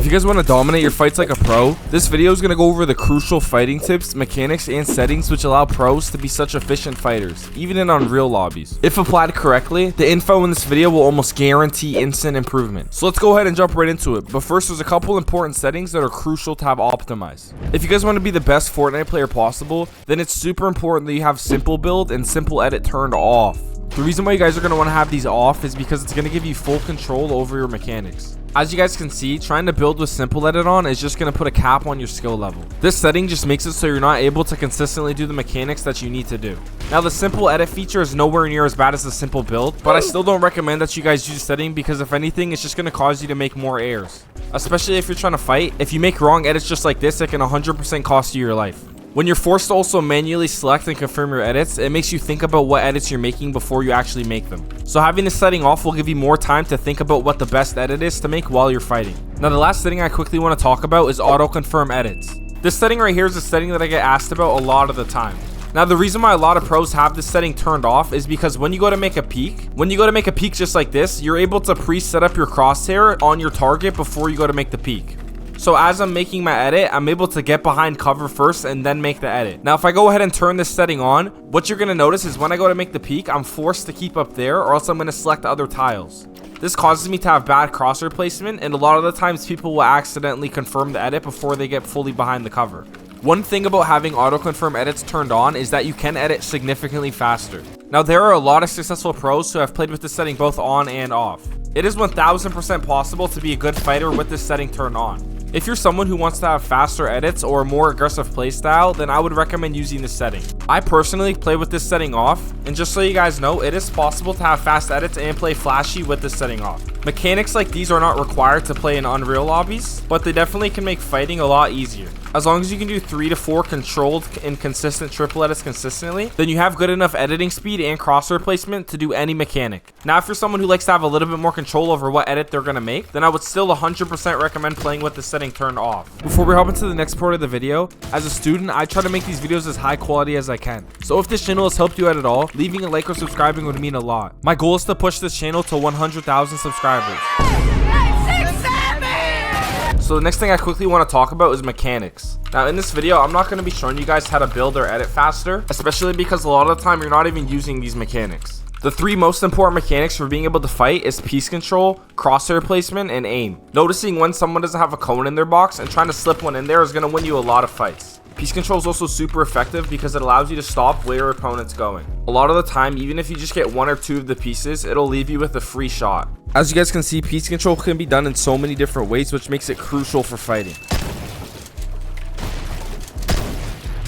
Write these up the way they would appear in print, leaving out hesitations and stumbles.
If you guys want to dominate your fights like a pro, this video is going to go over the crucial fighting tips, mechanics, and settings which allow pros to be such efficient fighters, even in unreal lobbies. If applied correctly, the info in this video will almost guarantee instant improvement. So let's go ahead and jump right into it. But first, there's a couple important settings that are crucial to have optimized. If you guys want to be the best Fortnite player possible, then it's super important that you have simple build and simple edit turned off. The reason why you guys are going to want to have these off is because it's going to give you full control over your mechanics. As you guys can see, trying to build with simple edit on is just going to put a cap on your skill level. This setting just makes it so you're not able to consistently do the mechanics that you need to do. Now, the simple edit feature is nowhere near as bad as the simple build, but I still don't recommend that you guys use setting because if anything, it's just going to cause you to make more errors. Especially if you're trying to fight. If you make wrong edits just like this, it can 100% cost you your life. When you're forced to also manually select and confirm your edits, it makes you think about what edits you're making before you actually make them. So having this setting off will give you more time to think about what the best edit is to make while you're fighting. Now, the last setting I quickly want to talk about is auto confirm edits. This setting right here is a setting that I get asked about a lot of the time. Now, the reason why a lot of pros have this setting turned off is because when you go to make a peek, just like this, you're able to pre-set up your crosshair on your target before you go to make the peek. So as I'm making my edit, I'm able to get behind cover first and then make the edit. Now, if I go ahead and turn this setting on, what you're going to notice is when I go to make the peek, I'm forced to keep up there or else I'm going to select other tiles. This causes me to have bad crosshair placement, and a lot of the times people will accidentally confirm the edit before they get fully behind the cover. One thing about having auto confirm edits turned on is that you can edit significantly faster. Now, there are a lot of successful pros who have played with this setting both on and off. It is 1000% possible to be a good fighter with this setting turned on. If you're someone who wants to have faster edits or a more aggressive playstyle, then I would recommend using this setting. I personally play with this setting off, and just so you guys know, it is possible to have fast edits and play flashy with this setting off. Mechanics like these are not required to play in Unreal lobbies, but they definitely can make fighting a lot easier. As long as you can do 3 to 4 controlled and consistent triple edits consistently, then you have good enough editing speed and crosshair placement to do any mechanic. Now, if you're someone who likes to have a little bit more control over what edit they're going to make, then I would still 100% recommend playing with the setting turned off. Before we hop into the next part of the video, as a student, I try to make these videos as high quality as I can. So if this channel has helped you out at all, leaving a like or subscribing would mean a lot. My goal is to push this channel to 100,000 subscribers. So the next thing I quickly want to talk about is mechanics. Now, in this video, I'm not going to be showing you guys how to build or edit faster, especially because a lot of the time you're not even using these mechanics. The 3 most important mechanics for being able to fight is piece control, crosshair placement, and aim. Noticing when someone doesn't have a cone in their box and trying to slip one in there is going to win you a lot of fights. Piece control is also super effective because it allows you to stop where your opponent's going. A lot of the time, even if you just get 1 or 2 of the pieces, it'll leave you with a free shot. As you guys can see, piece control can be done in so many different ways, which makes it crucial for fighting.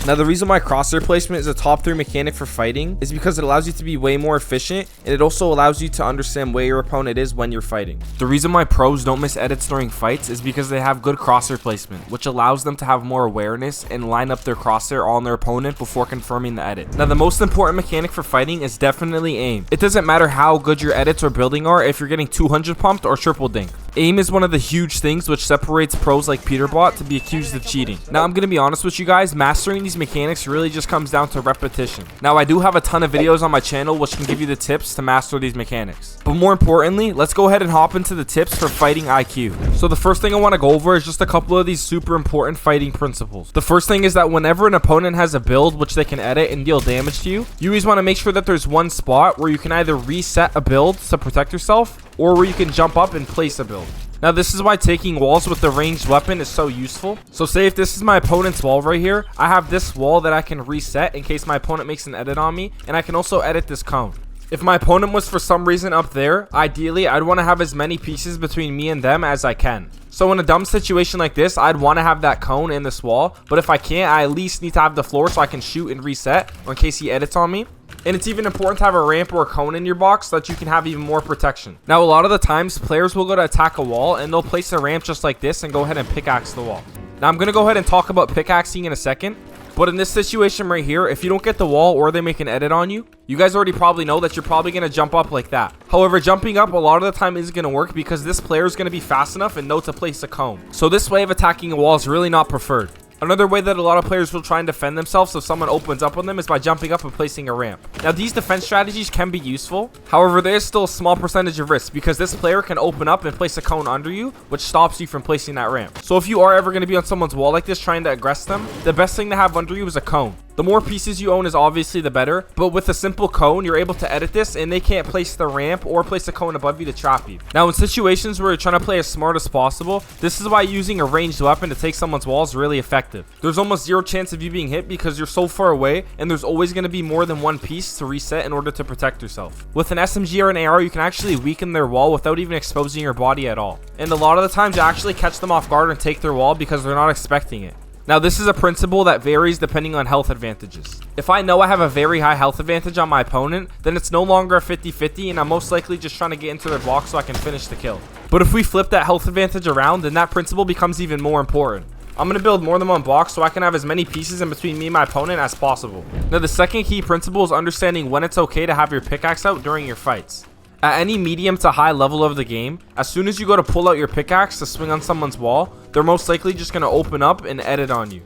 Now, the reason why crosshair placement is a top 3 mechanic for fighting is because it allows you to be way more efficient, and it also allows you to understand where your opponent is when you're fighting. The reason why pros don't miss edits during fights is because they have good crosshair placement, which allows them to have more awareness and line up their crosshair on their opponent before confirming the edit. Now, the most important mechanic for fighting is definitely aim. It doesn't matter how good your edits or building are if you're getting 200 pumped or triple dink. Aim is one of the huge things which separates pros like Peterbot to be accused of cheating. Now, I'm going to be honest with you guys, mastering these mechanics really just comes down to repetition. Now, I do have a ton of videos on my channel which can give you the tips to master these mechanics. But more importantly, let's go ahead and hop into the tips for fighting IQ. So the first thing I want to go over is just a couple of these super important fighting principles. The first thing is that whenever an opponent has a build which they can edit and deal damage to you, you always want to make sure that there's one spot where you can either reset a build to protect yourself or where you can jump up and place a build. Now, this is why taking walls with the ranged weapon is so useful. So say if this is my opponent's wall right here, I have this wall that I can reset in case my opponent makes an edit on me, and I can also edit this cone. If my opponent was for some reason up there, ideally I'd want to have as many pieces between me and them as I can. So in a dumb situation like this, I'd want to have that cone in this wall, but if I can't, I at least need to have the floor so I can shoot and reset in case he edits on me. And it's even important to have a ramp or a cone in your box so that you can have even more protection. Now, a lot of the times, players will go to attack a wall and they'll place a ramp just like this and go ahead and pickaxe the wall. Now, I'm going to go ahead and talk about pickaxing in a second. But in this situation right here, if you don't get the wall or they make an edit on you, you guys already probably know that you're probably going to jump up like that. However, jumping up a lot of the time isn't going to work because this player is going to be fast enough and know to place a cone. So this way of attacking a wall is really not preferred. Another way that a lot of players will try and defend themselves if someone opens up on them is by jumping up and placing a ramp. Now these defense strategies can be useful, however there is still a small percentage of risk because this player can open up and place a cone under you, which stops you from placing that ramp. So if you are ever going to be on someone's wall like this trying to aggress them, the best thing to have under you is a cone. The more pieces you own is obviously the better, but with a simple cone, you're able to edit this and they can't place the ramp or place a cone above you to trap you. Now in situations where you're trying to play as smart as possible, this is why using a ranged weapon to take someone's wall is really effective. There's almost zero chance of you being hit because you're so far away and there's always going to be more than one piece to reset in order to protect yourself. With an SMG or an AR, you can actually weaken their wall without even exposing your body at all. And a lot of the times you actually catch them off guard and take their wall because they're not expecting it. Now this is a principle that varies depending on health advantages. If I know I have a very high health advantage on my opponent, then it's no longer a 50-50 and I'm most likely just trying to get into their block so I can finish the kill. But if we flip that health advantage around, then that principle becomes even more important. I'm going to build more than one block so I can have as many pieces in between me and my opponent as possible. Now the second key principle is understanding when it's okay to have your pickaxe out during your fights. At any medium to high level of the game, as soon as you go to pull out your pickaxe to swing on someone's wall, they're most likely just going to open up and edit on you.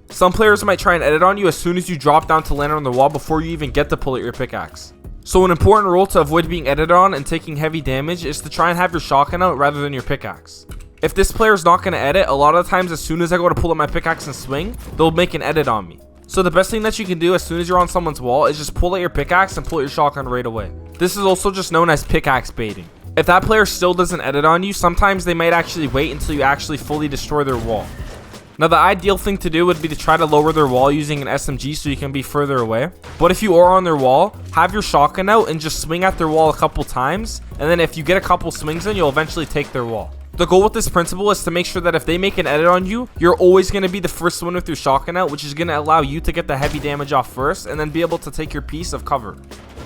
Some players might try and edit on you as soon as you drop down to land on the wall before you even get to pull out your pickaxe. So an important rule to avoid being edited on and taking heavy damage is to try and have your shotgun out rather than your pickaxe. If this player is not going to edit, a lot of the times as soon as I go to pull out my pickaxe and swing, they'll make an edit on me. So the best thing that you can do as soon as you're on someone's wall is just pull out your pickaxe and pull out your shotgun right away. This is also just known as pickaxe baiting. If that player still doesn't edit on you, sometimes they might actually wait until you actually fully destroy their wall. Now the ideal thing to do would be to try to lower their wall using an SMG so you can be further away. But if you are on their wall, have your shotgun out and just swing at their wall a couple times. And then if you get a couple swings in, you'll eventually take their wall. The goal with this principle is to make sure that if they make an edit on you, you're always going to be the first one with your shotgun out, which is going to allow you to get the heavy damage off first and then be able to take your piece of cover.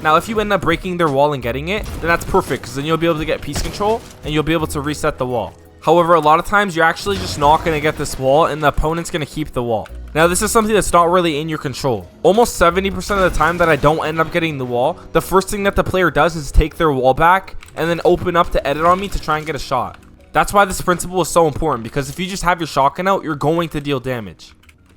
Now if you end up breaking their wall and getting it, then that's perfect because then you'll be able to get piece control and you'll be able to reset the wall. However, a lot of times you're actually just not going to get this wall and the opponent's going to keep the wall. Now this is something that's not really in your control. Almost 70% of the time that I don't end up getting the wall, the first thing that the player does is take their wall back and then open up to edit on me to try and get a shot. That's why this principle is so important, because if you just have your shotgun out, you're going to deal damage.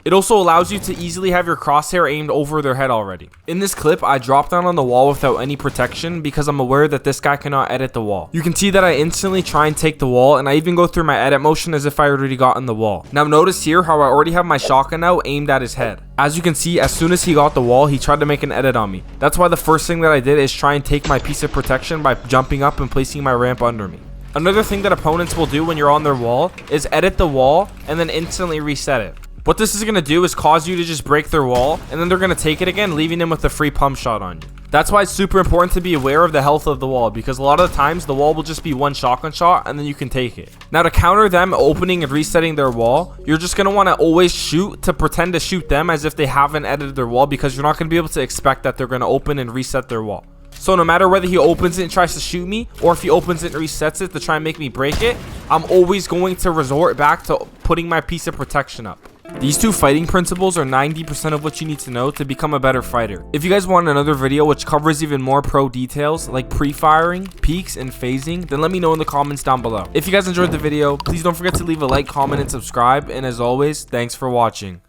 It also allows you to easily have your crosshair aimed over their head already. In this clip, I dropped down on the wall without any protection because I'm aware that this guy cannot edit the wall. You can see that I instantly try and take the wall, and I even go through my edit motion as if I already got in the wall. Now notice here how I already have my shotgun out aimed at his head. As you can see, as soon as he got the wall, he tried to make an edit on me. That's why the first thing that I did is try and take my piece of protection by jumping up and placing my ramp under me. Another thing that opponents will do when you're on their wall is edit the wall and then instantly reset it. What this is going to do is cause you to just break their wall, and then they're going to take it again, leaving them with a free pump shot on you. That's why it's super important to be aware of the health of the wall, because a lot of the times the wall will just be one shotgun shot and then you can take it. Now to counter them opening and resetting their wall, you're just going to want to always shoot to pretend to shoot them as if they haven't edited their wall, because you're not going to be able to expect that they're going to open and reset their wall. So no matter whether he opens it and tries to shoot me, or if he opens it and resets it to try and make me break it, I'm always going to resort back to putting my piece of protection up. These two fighting principles are 90% of what you need to know to become a better fighter. If you guys want another video which covers even more pro details like pre-firing, peaks, and phasing, then let me know in the comments down below. If you guys enjoyed the video, please don't forget to leave a like, comment, and subscribe. And as always, thanks for watching.